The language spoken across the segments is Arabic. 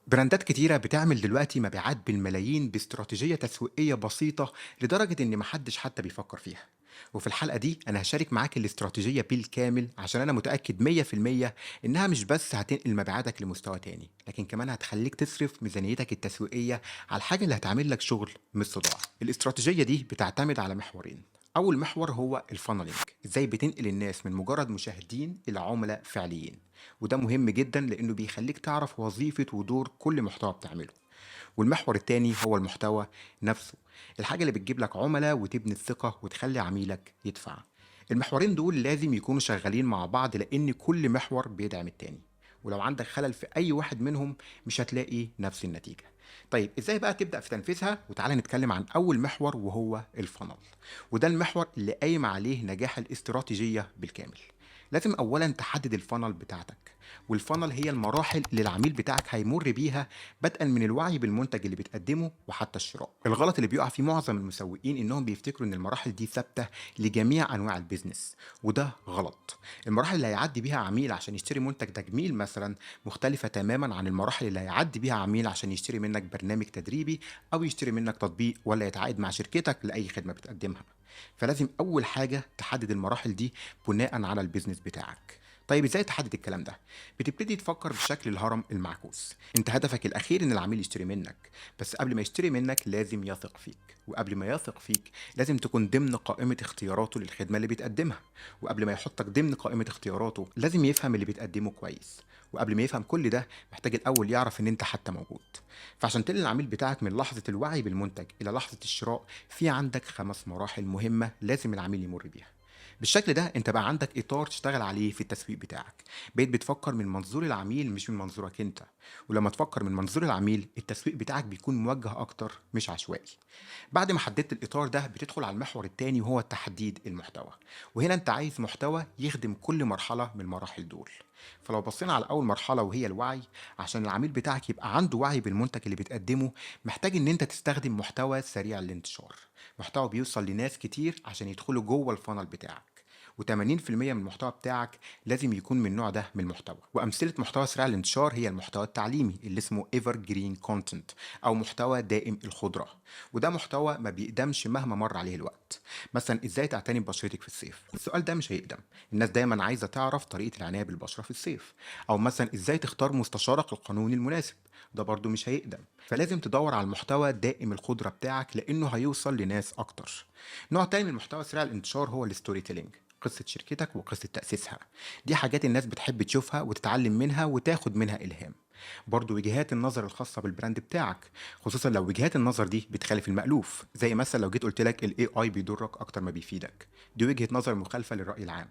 براندات كتيرة بتعمل دلوقتي مبيعات بالملايين باستراتيجية تسويقية بسيطة لدرجة إن محدش حتى بيفكر فيها. وفي الحلقة دي أنا هشارك معاك الاستراتيجية بالكامل عشان أنا متأكد 100% إنها مش بس هتنقل مبيعاتك لمستوى تاني، لكن كمان هتخليك تصرف ميزانيتك التسويقية على الحاجة اللي هتعمل لك شغل مش صداع. الاستراتيجية دي بتعتمد على محورين. أول محور هو الفانلينج، إزاي بتنقل الناس من مجرد مشاهدين إلى عملاء فعليين. وده مهم جدا لأنه بيخليك تعرف وظيفة ودور كل محتوى بتعمله. والمحور التاني هو المحتوى نفسه، الحاجة اللي بتجيب لك عملاء وتبني الثقة وتخلي عميلك يدفع. المحورين دول لازم يكونوا شغالين مع بعض لأن كل محور بيدعم التاني، ولو عندك خلل في أي واحد منهم مش هتلاقي نفس النتيجة. طيب ازاي بقى تبدأ في تنفيذها؟ وتعالى نتكلم عن أول محور وهو الفنل، وده المحور اللي قايم عليه نجاح الاستراتيجية بالكامل. لازم أولا تحدد الفنل بتاعتك، والفنل هي المراحل اللي العميل بتاعك هيمر بيها، بدءا من الوعي بالمنتج اللي بتقدمه وحتى الشراء. الغلط اللي بيقع فيه معظم المسوقين انهم بيفتكروا ان المراحل دي ثابته لجميع انواع البيزنس، وده غلط. المراحل اللي هيعدي بيها عميل عشان يشتري منتج تجميل مثلا مختلفه تماما عن المراحل اللي هيعدي بيها عميل عشان يشتري منك برنامج تدريبي او يشتري منك تطبيق ولا يتعاقد مع شركتك لاي خدمه بتقدمها. فلازم اول حاجه تحدد المراحل دي بناء على البيزنس بتاعك. طيب ازاي تحدد الكلام ده؟ بتبتدي تفكر بشكل الهرم المعكوس. انت هدفك الاخير ان العميل يشتري منك، بس قبل ما يشتري منك لازم يثق فيك، وقبل ما يثق فيك لازم تكون ضمن قائمة اختياراته للخدمة اللي بتقدمها، وقبل ما يحطك ضمن قائمة اختياراته لازم يفهم اللي بتقدمه كويس، وقبل ما يفهم كل ده محتاج الاول يعرف ان انت حتى موجود. فعشان تنقل العميل بتاعك من لحظة الوعي بالمنتج الى لحظة الشراء، في عندك 5 مراحل مهمة لازم العميل يمر بيها. بالشكل ده انت بقى عندك اطار تشتغل عليه في التسويق بتاعك، بقيت بتفكر من منظور العميل مش من منظورك انت. ولما تفكر من منظور العميل التسويق بتاعك بيكون موجه اكتر مش عشوائي. بعد ما حددت الاطار ده بتدخل على المحور التاني وهو تحديد المحتوى. وهنا انت عايز محتوى يخدم كل مرحله من المراحل دول. فلو بصينا على اول مرحله وهي الوعي، عشان العميل بتاعك يبقى عنده وعي بالمنتج اللي بتقدمه محتاج ان انت تستخدم محتوى سريع الانتشار، محتوى بيوصل لناس كتير عشان يدخلوا جوه الفانل بتاعك. و80% من المحتوى بتاعك لازم يكون من النوع ده من المحتوى. وامثله محتوى سريع الانتشار هي المحتوى التعليمي اللي اسمه ايفر جرين كونتنت، او محتوى دائم الخضره. وده محتوى ما بيقدمش مهما مر عليه الوقت. مثلا ازاي تعتني ببشرتك في الصيف، السؤال ده مش هيقدم. الناس دايما عايزه تعرف طريقه العنايه بالبشره في الصيف. او مثلا ازاي تختار مستشارك القانوني المناسب، ده برضو مش هيقدم. فلازم تدور على المحتوى دائم الخضره بتاعك لانه هيوصل لناس اكتر. نوع تاني من المحتوى سريع الانتشار هو الستوري تيلينج، قصة شركتك وقصة تأسيسها. دي حاجات الناس بتحب تشوفها وتتعلم منها وتاخد منها إلهام. برضو وجهات النظر الخاصة بالبراند بتاعك، خصوصا لو وجهات النظر دي بتخالف المألوف، زي مثلا لو جيت قلت لك ال AI بيضرك أكتر ما بيفيدك، دي وجهة نظر مخالفة للرأي العام.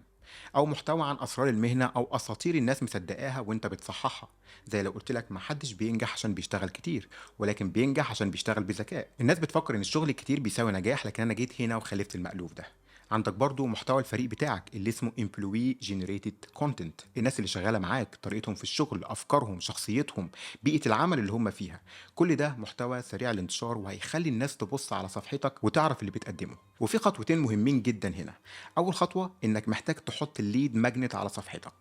أو محتوى عن أسرار المهنة أو أساطير الناس مصدقاها وأنت بتصححها، زي لو قلت لك محدش بينجح عشان بيشتغل كتير، ولكن بينجح عشان بيشتغل بذكاء. الناس بتفكر إن الشغل الكتير بيساوي نجاح، لكن أنا جيت هنا وخالفت المألوف ده. عندك برضو محتوى الفريق بتاعك اللي اسمه employee generated content، الناس اللي شغالة معاك، طريقتهم في الشغل، أفكارهم، شخصيتهم، بيئة العمل اللي هم فيها. كل ده محتوى سريع الانتشار وهيخلي الناس تبص على صفحتك وتعرف اللي بتقدمه. وفي خطوتين مهمين جدا هنا. أول خطوة إنك محتاج تحط الليد ماجنت على صفحتك.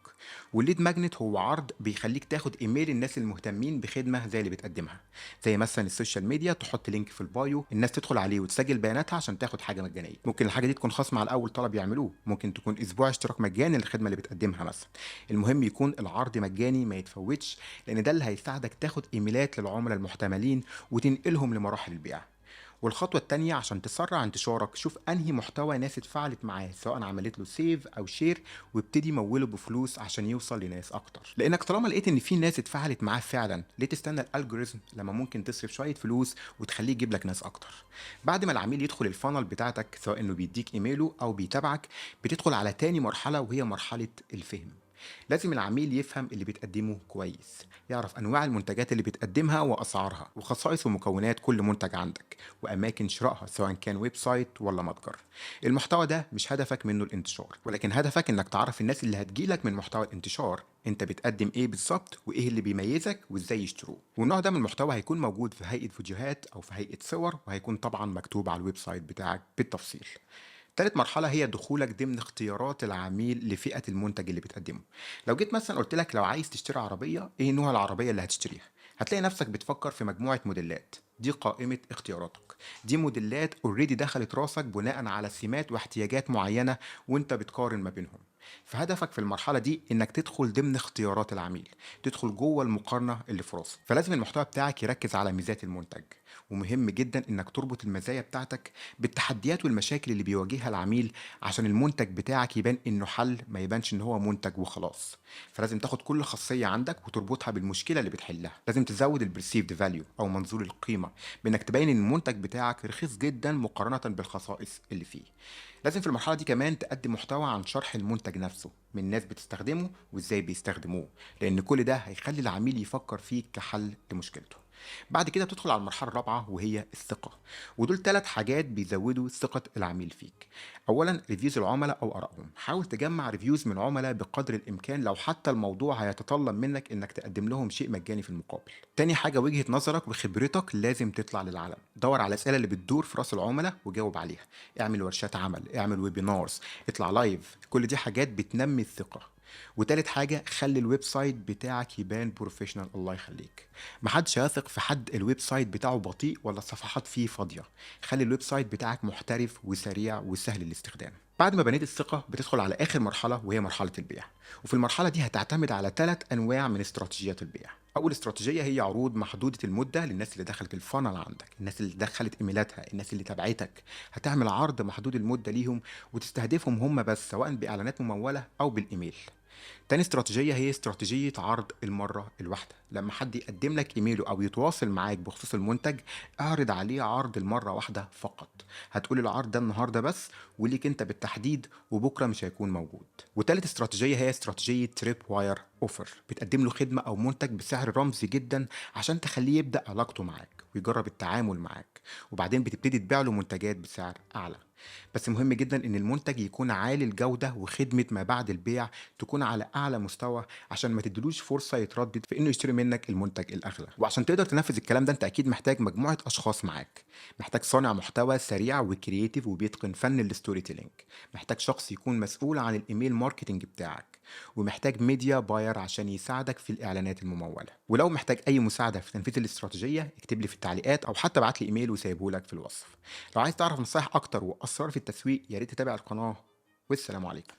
والليد ماجنت هو عرض بيخليك تاخد ايميل الناس المهتمين بخدمة زي اللي بتقدمها. زي مثلا السوشيال ميديا تحط لينك في البايو الناس تدخل عليه وتسجل بياناتها عشان تاخد حاجة مجانية. ممكن الحاجة دي تكون خصم على أول طلب يعملوه، ممكن تكون أسبوع اشتراك مجاني للخدمة اللي بتقدمها مثلا. المهم يكون العرض مجاني ما يتفوتش، لأن ده اللي هيساعدك تاخد ايميلات للعملاء المحتملين وتنقلهم لمراحل البيع. والخطوة التانية عشان تسرع انتشارك، شوف انهي محتوى ناس اتفاعلت معاه سواء عملت له سيف او شير، وابتدي موله بفلوس عشان يوصل لناس اكتر. لانك طالما لقيت ان في ناس اتفاعلت معاه فعلا، ليه تستنى الالجوريزم لما ممكن تصرف شوية فلوس وتخليه يجيب لك ناس اكتر. بعد ما العميل يدخل الفانل بتاعتك سواء انه بيديك ايميله او بيتابعك، بتدخل على تاني مرحلة وهي مرحلة الفهم. لازم العميل يفهم اللي بتقدمه كويس، يعرف انواع المنتجات اللي بتقدمها واسعارها وخصائص ومكونات كل منتج عندك واماكن شرائها سواء كان ويب سايت ولا متجر. المحتوى ده مش هدفك منه الانتشار، ولكن هدفك انك تعرف الناس اللي هتجيلك من محتوى الانتشار انت بتقدم ايه بالظبط وايه اللي بيميزك وازاي يشتروه. والنوع ده من المحتوى هيكون موجود في هيئة فيديوهات او في هيئة صور، وهيكون طبعا مكتوب على الويب سايت بتاعك بالتفصيل. تالت مرحلة هي دخولك ضمن اختيارات العميل لفئة المنتج اللي بتقدمه. لو جيت مثلا قلت لك لو عايز تشتري عربية، ايه نوع العربية اللي هتشتريها؟ هتلاقي نفسك بتفكر في مجموعة موديلات، دي قائمة اختياراتك. دي موديلات اوريدي دخلت راسك بناء على سمات واحتياجات معينة، وانت بتقارن ما بينهم. فهدفك في المرحلة دي انك تدخل ضمن اختيارات العميل، تدخل جوه المقارنة اللي في راسك. فلازم المحتوى بتاعك يركز على ميزات المنتج، ومهم جدا انك تربط المزايا بتاعتك بالتحديات والمشاكل اللي بيواجهها العميل، عشان المنتج بتاعك يبان انه حل، ما يبانش ان هو منتج وخلاص. فلازم تاخد كل خاصية عندك وتربطها بالمشكلة اللي بتحلها. لازم تزود البرسيفد فاليو او منظور القيمة، بانك تبين ان المنتج بتاعك رخيص جدا مقارنة بالخصائص اللي فيه. لازم في المرحلة دي كمان تقدم محتوى عن شرح المنتج نفسه، من ناس بتستخدمه وازاي بيستخدموه، لان كل ده هيخلي العميل يفكر فيك كحل لمشكلته. بعد كده بتدخل على المرحلة الرابعة وهي الثقة، ودول 3 حاجات بيزودوا ثقة العميل فيك. أولا ريفيوز العملاء أو آرائهم، حاول تجمع ريفيوز من عملاء بقدر الإمكان، لو حتى الموضوع هيتطلب منك إنك تقدم لهم شيء مجاني في المقابل. تاني حاجة وجهة نظرك وخبرتك لازم تطلع للعلن، دور على الأسئلة اللي بتدور في راس العملاء وجاوب عليها. اعمل ورشات عمل، اعمل ويبينارز، اطلع لايف، كل دي حاجات بتنمي الثقة. وتالت حاجة خلي الويب سايت بتاعك يبان بروفيشنال، الله يخليك. محدش هيثق في حد الويب سايت بتاعه بطيء ولا الصفحات فيه فاضية. خلي الويب سايت بتاعك محترف وسريع وسهل الاستخدام. بعد ما بنيت الثقة بتدخل على آخر مرحلة وهي مرحلة البيع. وفي المرحلة دي هتعتمد على 3 أنواع من استراتيجيات البيع. أول استراتيجية هي عروض محدودة المدة للناس اللي دخلت الفانل عندك، الناس اللي دخلت إيميلاتها، الناس اللي تابعتك. هتعمل عرض محدود المدة ليهم وتستهدفهم هم بس، سواء بإعلانات ممولة أو بالإيميل. تاني استراتيجية هي استراتيجية عرض المرة الواحدة. لما حد يقدم لك ايميله او يتواصل معاك بخصوص المنتج، اعرض عليه عرض المرة واحدة فقط. هتقول العرض ده النهاردة بس، وليك انت بالتحديد، وبكرة مش هيكون موجود. وتالت استراتيجية هي استراتيجية تريب واير اوفر، بتقدم له خدمة او منتج بسعر رمزي جدا عشان تخليه يبدأ علاقته معاك ويجرب التعامل معاك، وبعدين بتبتدي تبيع له منتجات بسعر اعلى. بس مهم جدا ان المنتج يكون عالي الجودة، وخدمة ما بعد البيع تكون على اعلى مستوى، عشان ما تدلوش فرصة يتردد في انه يشتري منك المنتج الاغلى. وعشان تقدر تنفذ الكلام ده انت اكيد محتاج مجموعة اشخاص معاك. محتاج صانع محتوى سريع وكرييتيف وبيتقن فن الستوري تيلينج. محتاج شخص يكون مسؤول عن الايميل ماركتنج بتاعك. ومحتاج ميديا باير عشان يساعدك في الاعلانات الممولة. ولو محتاج اي مساعدة في تنفيذ الاستراتيجية اكتب لي في التعليقات، او حتى ابعت لي ايميل وسايبه لك في الوصف. لو عايز تعرف نصايح اكتر واسرار في التسويق يا ريت تتابع القناة. والسلام عليكم.